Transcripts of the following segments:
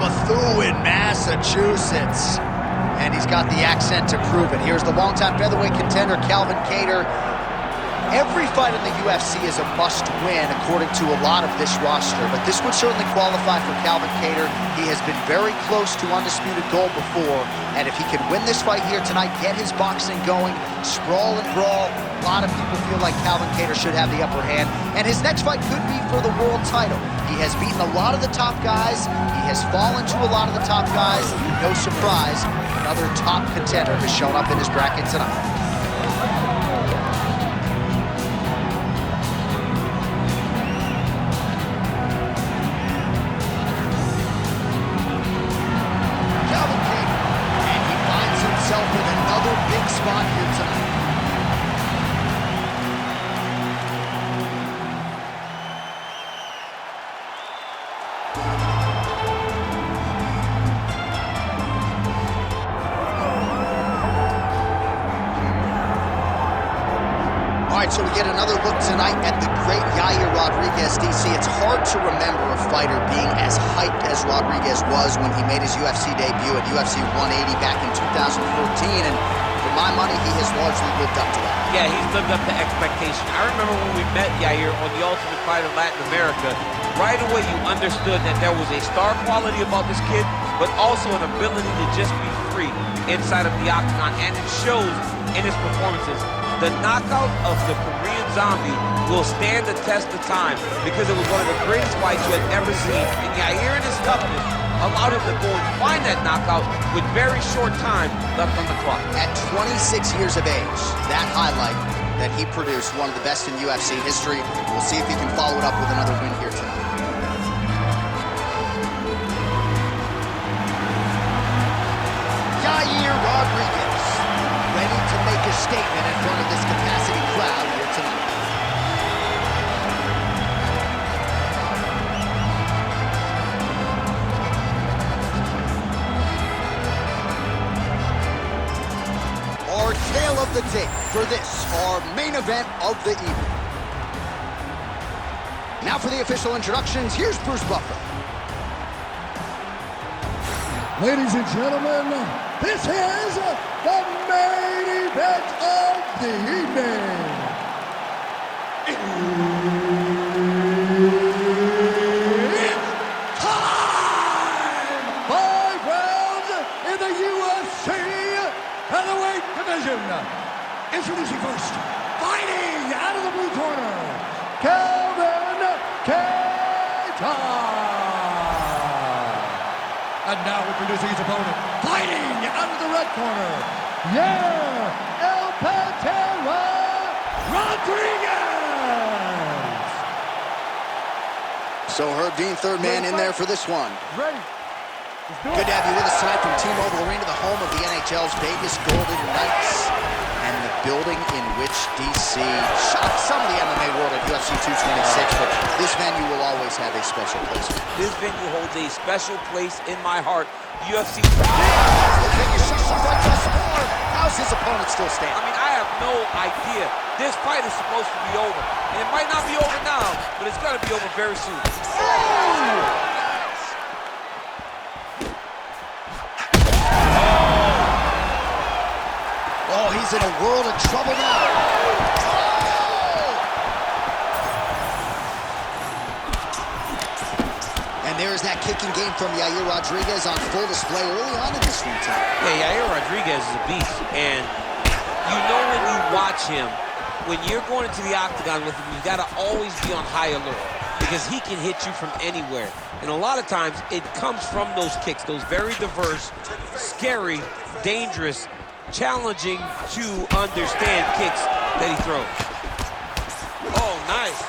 Methuen, Massachusetts. And he's got the accent to prove it. Here's the longtime featherweight contender, Calvin Kattar. Every fight in the UFC is a must-win, according to a lot of this roster, but this would certainly qualify for Calvin Kattar. He has been very close to undisputed gold before, and if he can win this fight here tonight, get his boxing going, sprawl and brawl, a lot of people feel like Calvin Kattar should have the upper hand, and his next fight could be for the world title. He has beaten a lot of the top guys, he has fallen to a lot of the top guys. No surprise, another top contender has shown up in his bracket tonight. Big spot here tonight. All right, so we get another look tonight at the great Yair Rodriguez, DC. It's hard to remember a fighter being as hyped as Rodriguez was when he made his UFC debut at UFC 180 back in 2014, and for my money, he has largely lived up to that. Yeah, he's lived up to expectation. I remember when we met Yair on the Ultimate Fighter Latin America, right away you understood that there was a star quality about this kid, but also an ability to just be free inside of the octagon, and it shows in his performances. The knockout of the Korean Zombie will stand the test of time because it was one of the greatest fights you had ever seen, and Yair and his toughness allowed him to go and find that knockout with very short time left on the clock. At 26 years of age, that highlight that he produced, one of the best in UFC history. We'll see if he can follow it up with another win here tonight. Yair Rodriguez, ready to make a statement in front of this capacity crowd here tonight. Tale of the tape for this, our main event of the evening. Now for the official introductions, here's Bruce Buffer. Ladies and gentlemen, this is the main event of the evening. It's time! 5 rounds in the UFC featherweight division. Introducing first, fighting out of the blue corner, Kattar. And now introducing his opponent, fighting out of the red corner, Yair Rodriguez. So Herb Dean, third man in there for this one. Ready. Good to have you with us tonight from T-Mobile Arena, the home of the NHL's Vegas Golden Knights, and the building in which DC shocked some of the MMA world at UFC 226, but this venue will always have a special place. This venue holds a special place in my heart. UFC. How's his opponent still standing? I mean, I have no idea. This fight is supposed to be over, and it might not be over now, but it's going to be over very soon. Oh! Oh, he's in a world of trouble now. Oh! And there's that kicking game from Yair Rodriguez on full display early on in this routine. Yeah, Yair Rodriguez is a beast, and you know when you watch him, when you're going into the octagon with him, you got to always be on high alert because he can hit you from anywhere. And a lot of times, it comes from those kicks, those very diverse, scary, dangerous, challenging to understand kicks that he throws. Oh, nice.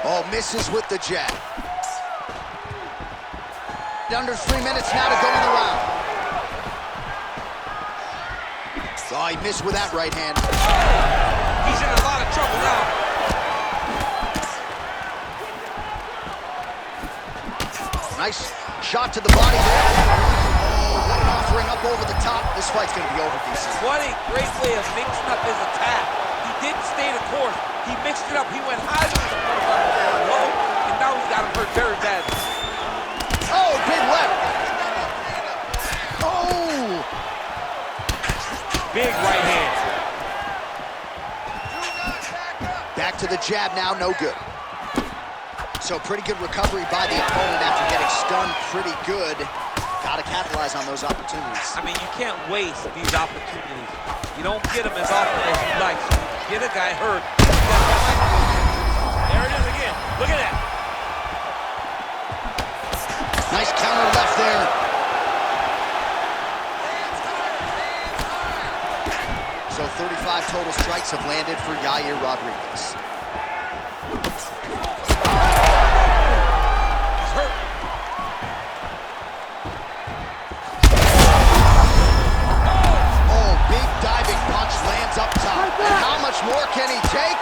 Oh, misses with the jab. Under 3 minutes now to go in the round. Oh, he missed with that right hand. He's in a lot of trouble now. Nice shot to the body there. Oh, what an offering up over the top. This fight's going to be over, DC. What a great way of mixing up his attack. He didn't stay the course. He mixed it up. He went high with the low, and Now he's got him hurt very badly. Oh, big left. Oh! Big right hand. Back to the jab now, no good. So pretty good recovery by the opponent after getting stunned pretty good. Got to capitalize on those opportunities. I mean, you can't waste these opportunities. You don't get them as often as you like. So you get a guy hurt. There it is again. Look at that. Nice counter left there. So 35 total strikes have landed for Yair Rodriguez. Up top. And how much more can he take?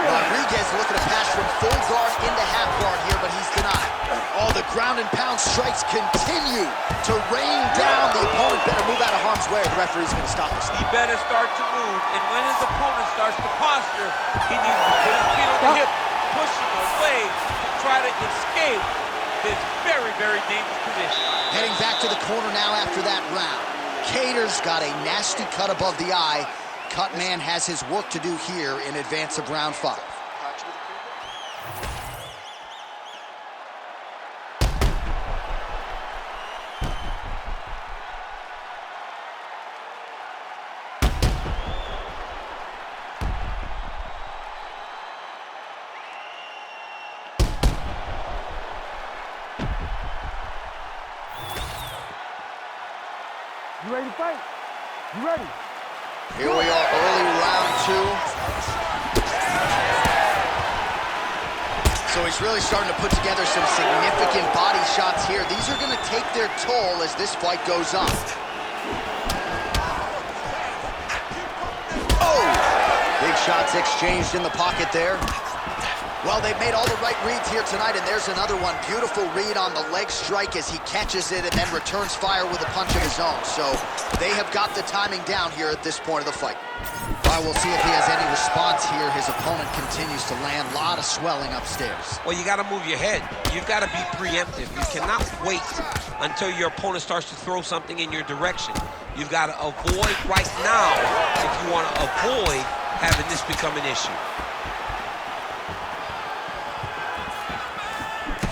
Rodriguez looking to pass from full guard into half guard here, but he's denied. Oh, the ground and pound strikes continue to rain down. The opponent better move out of harm's way. The referee's going to stop this. He better start to move, and when his opponent starts to posture, he needs to put his feet on the hip, push him away, try to escape this very, very dangerous position. Heading back to the corner now after that round. Kattar's got a nasty cut above the eye. Cutman has his work to do here in advance of round 5. You ready to fight? You ready? Here we are, early round 2. So he's really starting to put together some significant body shots here. These are going to take their toll as this fight goes on. Oh! Big shots exchanged in the pocket there. Well, they've made all the right reads here tonight, and there's another one. Beautiful read on the leg strike as he catches it and then returns fire with a punch of his own. So they have got the timing down here at this point of the fight. All right, we'll see if he has any response here. His opponent continues to land. A lot of swelling upstairs. Well, you got to move your head. You've got to be preemptive. You cannot wait until your opponent starts to throw something in your direction. You've got to avoid right now if you want to avoid having this become an issue.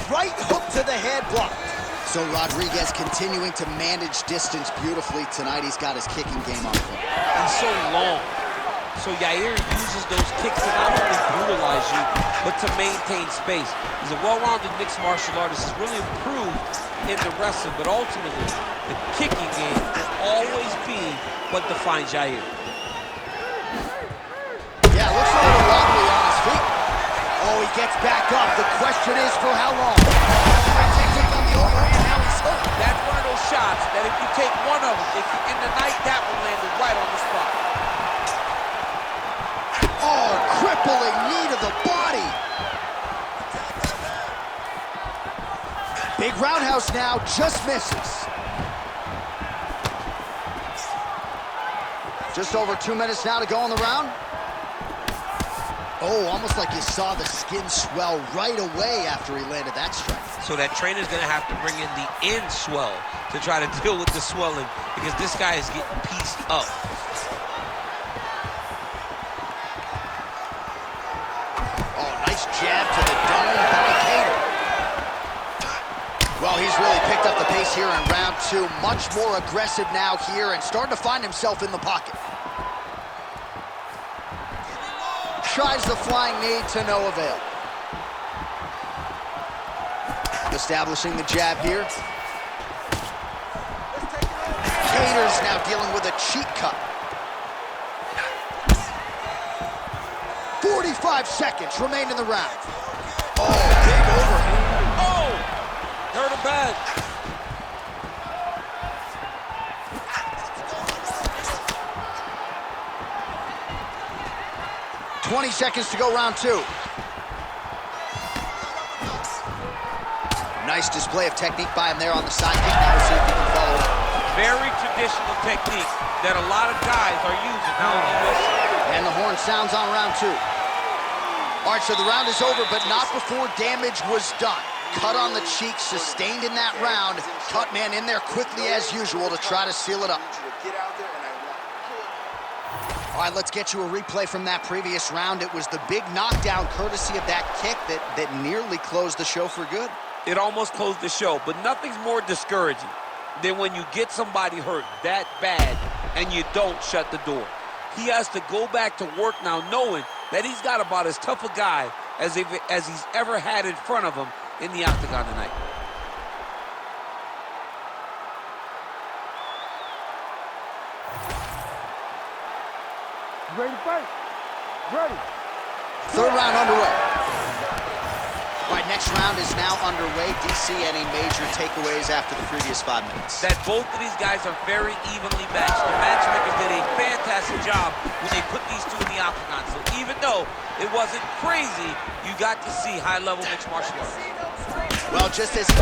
Right hook to the head, blocked. So Rodriguez continuing to manage distance beautifully tonight. He's got his kicking game on point. He's so long. So Yair uses those kicks to not only brutalize you, but to maintain space. He's a well-rounded mixed martial artist. He's really improved in the wrestling, but ultimately, the kicking game will always be what defines Yair. Yeah, looks a little wobbly on his feet. Oh, he gets back up. The question is for how long? That's one of those shots that if you take one of them, if you end the night, that one landed right on the spot. Oh, crippling knee to the body. Big roundhouse now, just misses. Just over 2 minutes now to go in the round. Oh, almost like you saw the skin swell right away after he landed that strike. So that trainer's gonna have to bring in the end swell to try to deal with the swelling because this guy is getting pieced up. Oh, nice jab to the dome by Kattar. Well, he's really picked up the pace here in round 2. Much more aggressive now here and starting to find himself in the pocket. Tries the flying knee to no avail. Establishing the jab here. Kattar's now dealing with a cheek cut. 45 seconds remain in the round. Oh, big overhand. Oh! Hurt him bad. 20 seconds to go, round 2. Nice display of technique by him there on the side kick. Now we'll see if he can follow up. Very traditional technique that a lot of guys are using now in the UFC. And the horn sounds on round 2. All right, so the round is over, but not before damage was done. Cut on the cheek, sustained in that round. Cut man in there quickly as usual to try to seal it up. All right, let's get you a replay from that previous round. It was the big knockdown courtesy of that kick that nearly closed the show for good. It almost closed the show, but nothing's more discouraging than when you get somebody hurt that bad and you don't shut the door. He has to go back to work now knowing that he's got about as tough a guy as he's ever had in front of him in the octagon tonight. Ready to fight? Ready. Third round underway. All right, next round is now underway. DC, any major takeaways after the previous 5 minutes? That both of these guys are very evenly matched. The matchmakers did a fantastic job when they put these two in the octagon. So even though it wasn't crazy, you got to see high-level mixed martial arts. Well, just as DC,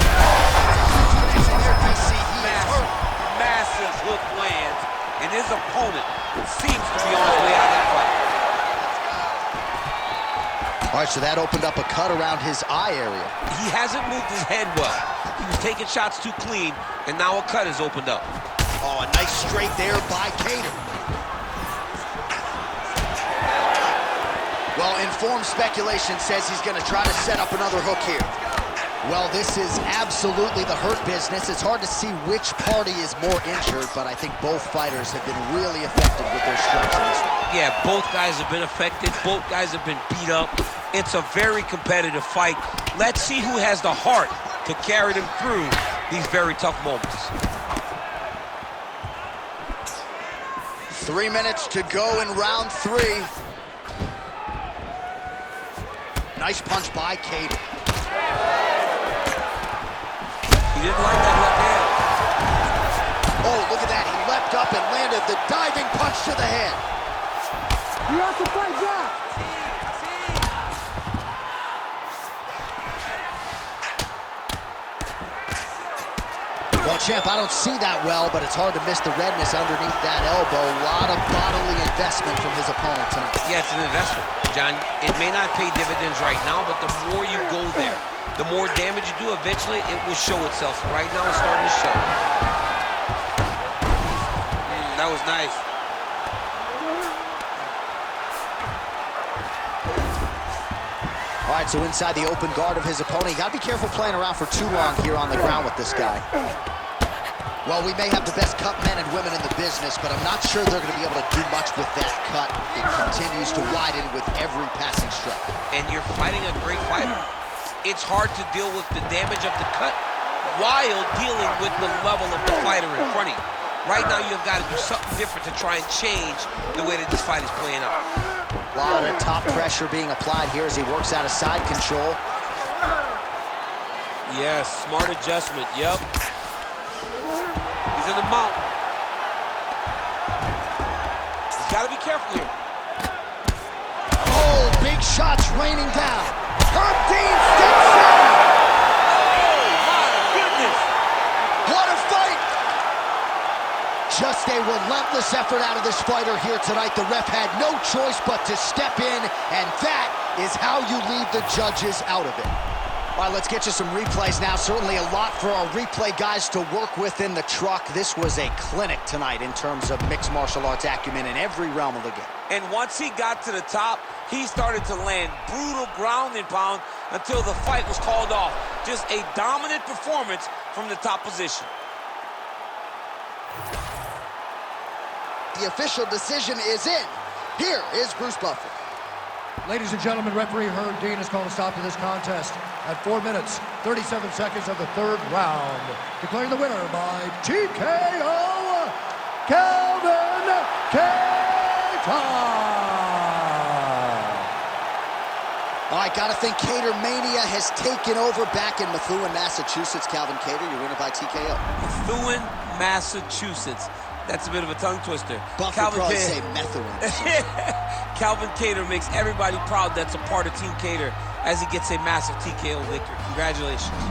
massive hook lands, and his opponent seems to be on his way out of that fight. All right, so that opened up a cut around his eye area. He hasn't moved his head well. He was taking shots too clean, and now a cut has opened up. Oh, a nice straight there by Kattar. Well, informed speculation says he's going to try to set up another hook here. Well, this is absolutely the hurt business. It's hard to see which party is more injured, but I think both fighters have been really effective with their strikes in this one. Yeah, both guys have been affected. Both guys have been beat up. It's a very competitive fight. Let's see who has the heart to carry them through these very tough moments. 3 minutes to go in round 3. Nice punch by Kattar. He didn't like that left hand. Oh, look at that. He leapt up and landed the diving punch to the head. You have to fight back. Well, champ, I don't see that well, but it's hard to miss the redness underneath that elbow. A lot of bodily investment from his opponent tonight. Yeah, it's an investment, John. It may not pay dividends right now, but the more you go there, the more damage you do, eventually it will show itself. So right now it's starting to show. That was nice. All right, so inside the open guard of his opponent. You got to be careful playing around for too long here on the ground with this guy. Well, we may have the best cut men and women in the business, but I'm not sure they're going to be able to do much with that cut. It continues to widen with every passing strike. And you're fighting a great fighter. It's hard to deal with the damage of the cut while dealing with the level of the fighter in front of you. Right now, you've got to do something different to try and change the way that this fight is playing out. A lot of top pressure being applied here as he works out of side control. Yes, smart adjustment, yep. He's in the mount. He's got to be careful here. Oh, big shots raining down. Herb Dean steps in. Oh, my goodness. What a fight. Just a relentless effort out of this fighter here tonight. The ref had no choice but to step in, and that is how you leave the judges out of it. All right, let's get you some replays now. Certainly a lot for our replay guys to work with in the truck. This was a clinic tonight in terms of mixed martial arts acumen in every realm of the game. And once he got to the top, he started to land brutal ground and pound until the fight was called off. Just a dominant performance from the top position. The official decision is in. Here is Bruce Buffer. Ladies and gentlemen, referee Herb Dean has called a stop to this contest at 4 minutes, 37 seconds of the third round. Declaring the winner by TKO, Calvin Kattar. All right, gotta think Kattar Mania has taken over back in Methuen, Massachusetts. Calvin Kattar, your winner by TKO. Methuen, Massachusetts. That's a bit of a tongue twister. Buffer probably say Methuen. Calvin Kattar makes everybody proud that's a part of Team Kattar as he gets a massive TKO victory. Congratulations.